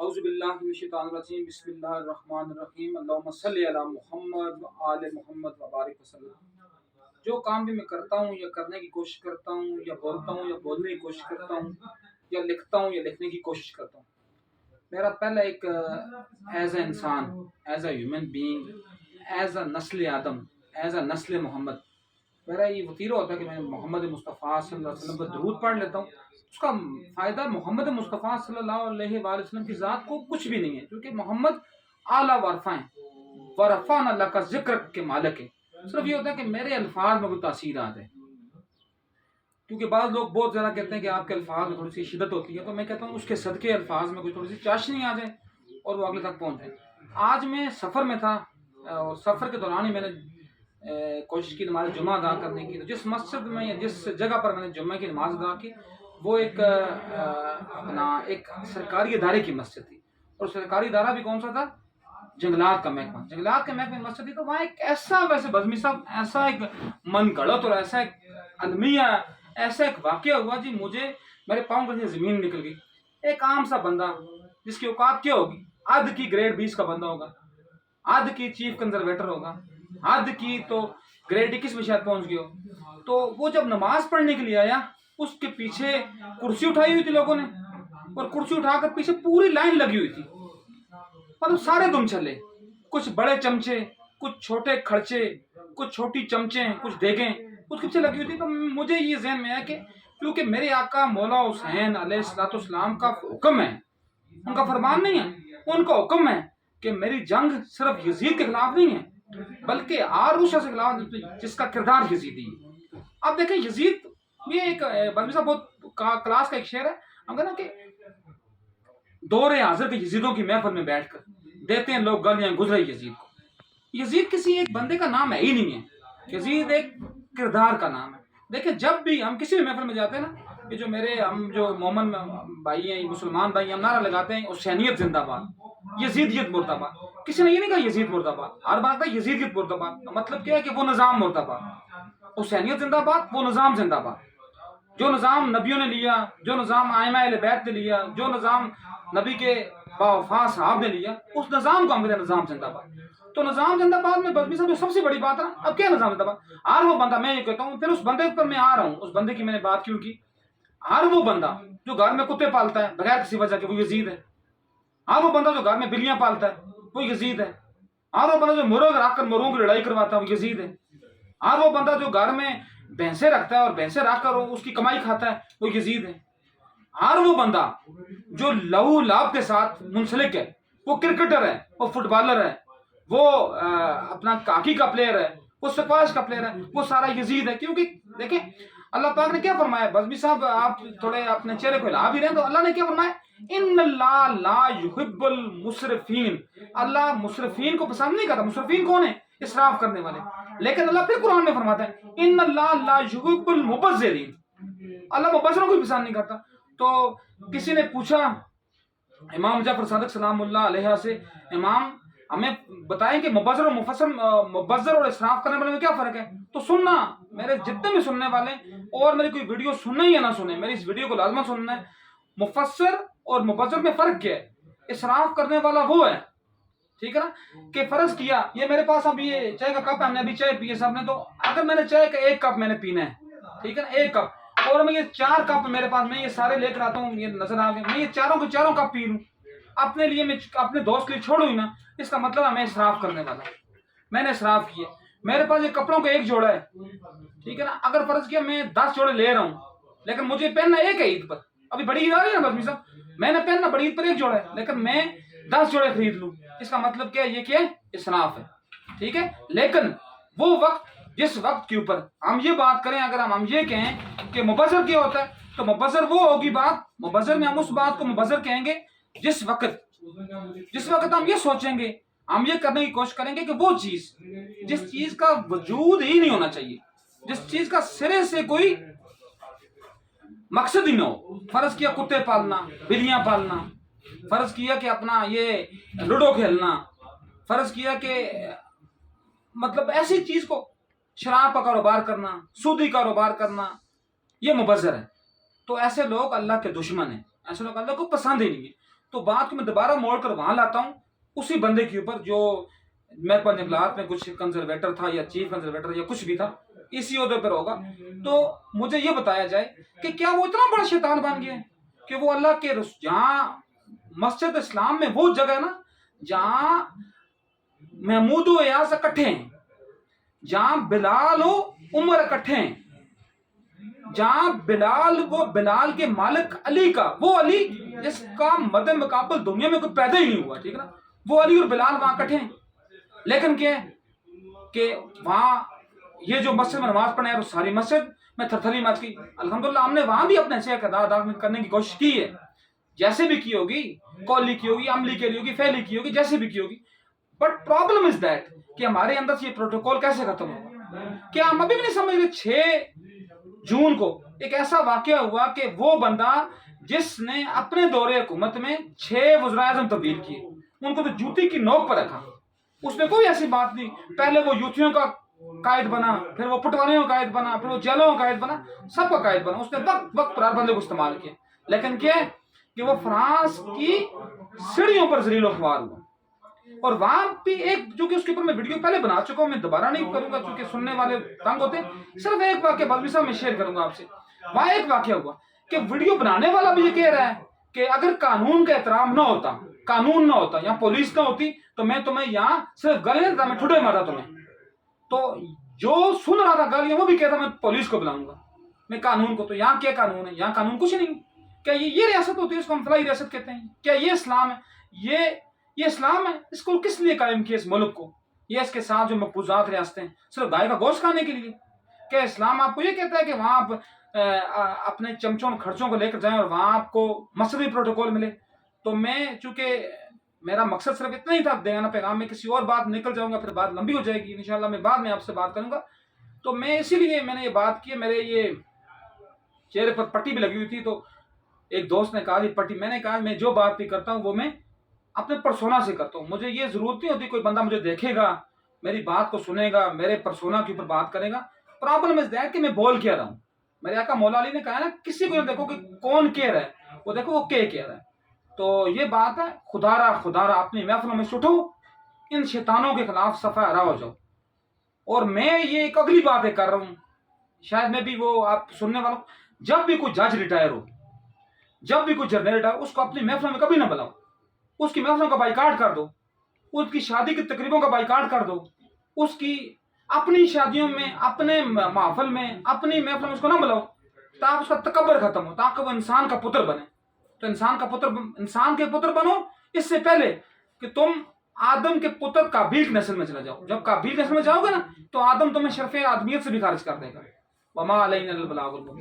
اعوذ باللہ من الشیطان الرجیم بسم اللہ الرحمن الرحیم اللہم صلی علی محمد و آل محمد و بارک وسلم۔ جو کام بھی میں کرتا ہوں یا کرنے کی کوشش کرتا ہوں یا بولتا ہوں یا بولنے کی کوشش کرتا ہوں یا لکھتا ہوں یا لکھنے کی کوشش کرتا ہوں، میرا پہلا ایک ایز اے انسان، as a human being, as a نسل آدم، ایز اے نسل محمد، میرا یہ وطیرہ ہوتا ہے کہ میں محمد مصطفیٰ صلی اللہ علیہ وسلم پر درود پڑھ لیتا ہوں۔ اس کا فائدہ محمد مصطفیٰ صلی اللہ علیہ وآلہ وسلم کی ذات کو کچھ بھی نہیں ہے، کیونکہ محمد اعلیٰ ورفع ہیں، ورفعنا اللہ کا ذکر کے مالک ہے۔ صرف یہ ہوتا ہے کہ میرے الفاظ میں کوئی تاثیرات ہے، کیونکہ بعض لوگ بہت زیادہ کہتے ہیں کہ آپ کے الفاظ میں تھوڑی سی شدت ہوتی ہے، تو میں کہتا ہوں اس کے صدقے الفاظ میں کوئی تھوڑی سی چاشنی آ جائے اور وہ اگلے تک پہنچ جائے۔ آج میں سفر میں تھا اور سفر کے دوران ہی میں نے کوشش کی نماز جمعہ ادا کرنے کی، تو جس مسجد میں یا جس جگہ پر میں نے جمعہ کی نماز ادا کی وہ ایک ایک سرکاری ادارے کی مسجد تھی، اور سرکاری ادارہ بھی کون سا تھا؟ جنگلات کا محکمہ، جنگلات کے محکمے میں مسجد تھی۔ تو وہاں ایک ایسا، ویسے بزمی صاحب، ایسا ایک من گھڑت اور ایسا ایک المیہ، ایسا ایک واقعہ ہوا جی، مجھے میرے پاؤں کے زمین نکل گئی۔ ایک عام سا بندہ جس کی اوقات کیا ہوگی، آدھ کی گریڈ 20 کا بندہ ہوگا، آدھ کی چیف کنزرویٹر ہوگا، آدھ کی تو گریڈ 21 میں شاید پہنچ گیا ہو۔ تو وہ جب نماز پڑھنے کے لیے آیا، اس کے پیچھے کرسی اٹھائی ہوئی تھی لوگوں نے، اور کرسی اٹھا کر پیچھے پوری لائن لگی ہوئی تھی، مطلب سارے دم چلے، کچھ بڑے چمچے، کچھ چھوٹے کھڑچے، کچھ چھوٹی چمچیں، کچھ دیگیں، کچھ پیچھے لگی ہوئی تھی۔ تو مجھے یہ ذہن میں ہے کہ کیونکہ میرے آقا مولا حسین علیہ السلام کا حکم ہے، ان کا فرمان نہیں ہے، ان کا حکم ہے کہ میری جنگ صرف یزید کے خلاف نہیں ہے بلکہ آروشہ سے خلاف، جس کا کردار یزیدی ہے۔ اب دیکھیں یزید، یہ ایک بلبی صاحب بہت کلاس کا ایک شعر ہے، ہم کہنا کہ دور حاضر کے یزیدوں کی محفل میں بیٹھ کر دیتے ہیں لوگ گالیاں گزرے یزید کو۔ یزید کسی ایک بندے کا نام ہے ہی نہیں ہے، یزید ایک کردار کا نام ہے۔ دیکھیں جب بھی ہم کسی بھی محفل میں جاتے ہیں نا، یہ جو ہم جو مومن بھائی ہیں، مسلمان بھائی ہیں، ہم نعرہ لگاتے ہیں حسینیت زندہ باد، یزیدیت مرد آباد۔ کسی نے یہ نہیں کہا یزید مرد آباد، ہر بات کا یزیدیت مرد آباد، مطلب کیا ہے کہ وہ نظام مرد آباد، حسینیت زندہ باد، وہ نظام زندہ باد۔ جو نظام نبیوں نے لیا، جو نظام ائمہ اہل بیت نے لیا، جو نظام نبی کے باوفا صحاب نے لیا، اس نظام کو ہم کہتے ہیں نظام زندہ باد۔ تو نظام زندہ باد میں بزمی صاحب جو سب سے بڑی بات ہے، اب کیا نظام زندہ باد؟ ہر وہ بندہ، میں یہ کہتا ہوں، پھر اس بندے پر میں آ رہا ہوں، اس بندے کی میں نے بات کیوں کی، ہر وہ بندہ جو گھر میں کتے پالتا ہے بغیر کسی وجہ کے، وہ یزید ہے۔ ہر وہ بندہ جو گھر میں بلیاں پالتا ہے، وہ یزید ہے۔ ہر وہ بندہ جو مرغ رکھ کر مرغوں کی لڑائی کرواتا ہے، وہ یزید ہے۔ ہر وہ بندہ جو گھر میں بھینسیں رکھتا ہے اور بھینسیں رکھ کر اس کی کمائی کھاتا ہے، وہ یزید ہے۔ ہر وہ بندہ جو لہو لعب کے ساتھ منسلک ہے، وہ کرکٹر ہے، وہ فٹ بالر ہے، وہ اپنا ہاکی کا پلیئر ہے، وہ سکواش کا پلیئر ہے، وہ سارا یزید ہے۔ کیونکہ دیکھیں اللہ پاک نے کیا فرمایا، بزمی صاحب آپ تھوڑے اپنے چہرے کو ہلا بھی رہے ہیں، تو اللہ نے کیا فرمایا، ان اللہ لا یحب المسرفین، اللہ مسرفین کو پسند نہیں کرتا۔ مسرفین کون ہے؟ اسراف کرنے والے۔ لیکن اللہ پھر قرآن میں فرماتا ہے ان اللہ لا یحب المبذرین، اللہ مبذروں کو بھی پسند نہیں کرتا۔ تو کسی نے پوچھا امام جعفر صادق سلام اللہ علیہ سے، امام ہمیں بتائیں کہ مبذر اور اسراف کرنے والے میں کیا فرق ہے؟ تو سننا، میرے جتنے بھی سننے والے اور میری کوئی ویڈیو سننا یا نہ سنیں، میری اس ویڈیو کو لازمہ سننا ہے۔ مفسر اور مبذر میں فرق کیا ہے؟ اسراف کرنے والا وہ ہے، ٹھیک ہے نا، کہ فرض کیا یہ میرے پاس اب یہ چائے کا کپ ہے، ہم نے ابھی چائے پی ہے سب نے، تو اگر میں نے چائے کا ایک کپ میں نے پینا ہے، ٹھیک ہے نا، ایک کپ، اور میں یہ 4 کپ میرے پاس، میں یہ سارے لے کر آتا ہوں، یہ نظر آ گئے، میں یہ چاروں کے چاروں کپ پی لوں، اپنے لیے میں اپنے دوست کے لیے چھوڑوں ہی نا، اس کا مطلب ہے میں اسراف کرنے والا، میں نے اسراف کیا۔ میرے پاس یہ کپڑوں کا ایک جوڑا ہے، ٹھیک ہے نا، اگر فرض کیا میں 10 جوڑے لے رہا ہوں لیکن مجھے پہننا ایک ہے عید پر، ابھی بڑی عید آ رہی ہے نا بزمی صاحب، میں نے پہننا بڑی عید پر ایک جوڑا ہے لیکن میں 10 جوڑے خرید لوں، اس کا مطلب کیا ہے؟ یہ کیا ہے؟ اسراف ہے، ٹھیک ہے۔ لیکن وہ وقت، جس وقت کے اوپر ہم یہ بات کریں، اگر ہم یہ کہیں کہ مبذر کیا ہوتا ہے، تو مبذر وہ ہوگی بات، مبذر میں ہم اس بات کو مبذر کہیں گے جس وقت ہم یہ سوچیں گے، ہم یہ کرنے کی کوشش کریں گے کہ وہ چیز جس چیز کا وجود ہی نہیں ہونا چاہیے، جس چیز کا سرے سے کوئی مقصد ہی نہ ہو، فرض کیا کتے پالنا، بلیاں پالنا، فرض کیا کہ اپنا یہ لوڈو کھیلنا، فرض کیا کہ مطلب ایسی چیز کو، شراب کا کاروبار کرنا، سودی کاروبار کرنا، یہ مبذر ہے۔ تو ایسے لوگ اللہ کے دشمن ہیں، ایسے لوگ اللہ کو پسند ہی نہیں ہے۔ تو بات کو میں دوبارہ موڑ کر وہاں لاتا ہوں اسی بندے کے اوپر جو میرے پاس جنگلات میں کچھ کنزرویٹر تھا یا چیف کنزرویٹر یا کچھ بھی تھا، اسی عہدے پر ہوگا. تو مجھے یہ بتایا جائے کہ کیا وہ اتنا بڑا شیطان بن گیا ہے کہ وہ اللہ کے جہاں مسجد اسلام میں وہ جگہ ہے نا جہاں محمود و ایاز اکٹھے ہیں، جہاں بلال و عمر اکٹھے ہیں، جہاں بلال کے مالک علی کا وہ علی جس کا مد مقابل دنیا میں کوئی پیدا ہی نہیں ہوا، ٹھیک ہے نا، وہ علی اور بلال وہاں اکٹھے ہیں. لیکن کیا ہے کہ وہاں یہ جو مسجد میں نماز پڑھنے ہے تو ساری مسجد میں تھر تھری مچ گئی. الحمدللہ ہم نے وہاں بھی اپنے حصے کا ادا کرنے کی کوشش کی ہے، جیسے بھی کی ہوگی، قولی کی ہوگی، عملی کی ہوگی، فعلی کی ہوگی، جیسے بھی کی ہوگی. بٹ پرابلم از دیٹ کہ ہمارے اندر سے یہ پروٹوکول کیسے ختم ہوا. کہ ہم ابھی بھی نہیں سمجھ رہے 6 جون کو ایک ایسا واقعہ ہوا کہ وہ بندہ جس نے اپنے دور حکومت میں 6 وزراء اعظم تبدیل کیے، ان کو تو جوتی کی نوک پر رکھا. اس میں کوئی ایسی بات نہیں، پہلے وہ یوتھیوں کا قائد بنا، پھر وہ پٹواریوں کا قائد بنا، پھر وہ جیلوں کا قائد بنا، سب کا قائد بنا. اس نے وقت پر ہر بندے کو استعمال کیا. لیکن کیا ہے کہ وہ فرانس کی سیڑھیوں پر ذلیل و خوار ہوا. اور وہاں بھی ایک جو کہ اس کے اوپر میں ویڈیو پہلے بنا چکا ہوں، میں دوبارہ نہیں کروں گا کیونکہ سننے والے تنگ ہوتے ہیں. صرف ایک واقعہ بلبی صاحب میں شیئر کروں گا آپ سے. وہاں ایک واقعہ ہوا کہ ویڈیو بنانے والا بھی یہ کہہ رہا ہے کہ اگر قانون کا احترام نہ ہوتا، قانون نہ ہوتا، یہاں پولیس نہ ہوتی تو میں تمہیں یہاں صرف گالیاں دیتا، میں ٹھوٹے مارا تمہیں. تو جو سن رہا تھا گالیاں وہ بھی کہتا میں پولیس کو بلاؤں گا، میں قانون کو. تو یہاں کیا قانون ہے؟ یہاں قانون کچھ نہیں. کیا یہ ریاست ہوتی ہے؟ اس کو ہم فلاحی ریاست کہتے ہیں. کیا یہ اسلام ہے؟ یہ اسلام ہے. اس کو کس لیے قائم کیا اس ملک کو؟ یہ اس کے ساتھ جو مقبوضات ریاستیں صرف گائے کا گوشت کھانے کے لیے. کیا اسلام آپ کو یہ کہتا ہے کہ وہاں آپ اپنے چمچوں خرچوں کو لے کر جائیں اور وہاں آپ کو مذہبی پروٹوکول ملے؟ تو میں چونکہ میرا مقصد صرف اتنا ہی تھا دینا پیغام، میں کسی اور بات نکل جاؤں گا پھر بات لمبی ہو جائے گی. انشاءاللہ میں بعد میں آپ سے بات کروں گا. تو میں اسی لیے میں نے یہ بات کی. میرے یہ چہرے پر پٹی بھی لگی ہوئی تھی تو ایک دوست نے کہا یہ پٹی، میں نے کہا میں جو بات بھی کرتا ہوں وہ میں اپنے پرسونا سے کرتا ہوں. مجھے یہ ضرورت نہیں ہوتی کوئی بندہ مجھے دیکھے گا، میری بات کو سنے گا، میرے پرسونا کے اوپر بات کرے گا. پرابلم از دیٹ کہ میں بول کیا رہا ہوں. میرے آقا مولا علی نے کہا نا کسی کو دیکھو کہ کون کہہ رہا ہے، وہ دیکھو وہ کہہ رہا ہے. تو یہ بات ہے، خدا را اپنی محفلوں میں سٹو، ان شیطانوں کے خلاف صفحہ ہرا ہو جاؤ. اور میں یہ ایک اگلی باتیں کر رہا ہوں، شاید میں بھی وہ آپ سننے والوں، جب بھی کوئی جج ریٹائر ہو، جب بھی کوئی جرنیل ریٹائر، اس کو اپنی محفلوں میں کبھی نہ بلاؤ. اس کی محفلوں کا بائیکاٹ کر دو، اس کی شادی کی تقریبوں کا بائیکاٹ کر دو. اس کی اپنی شادیوں میں، اپنے محفل میں، اپنی محفل میں اس کو نہ بلاؤ تاکہ اس کا تکبر ختم ہو، تاکہ وہ انسان کا پتر بنے. تو انسان کے پتر بنو اس سے پہلے کہ تم آدم کے پتر قابیل کی نسل میں چلا جاؤ. جب قابیل کی نسل میں جاؤ گے نا تو آدم تمہیں شرف آدمیت سے بھی خارج کر دے گا. وما علینا البلاغ المبین.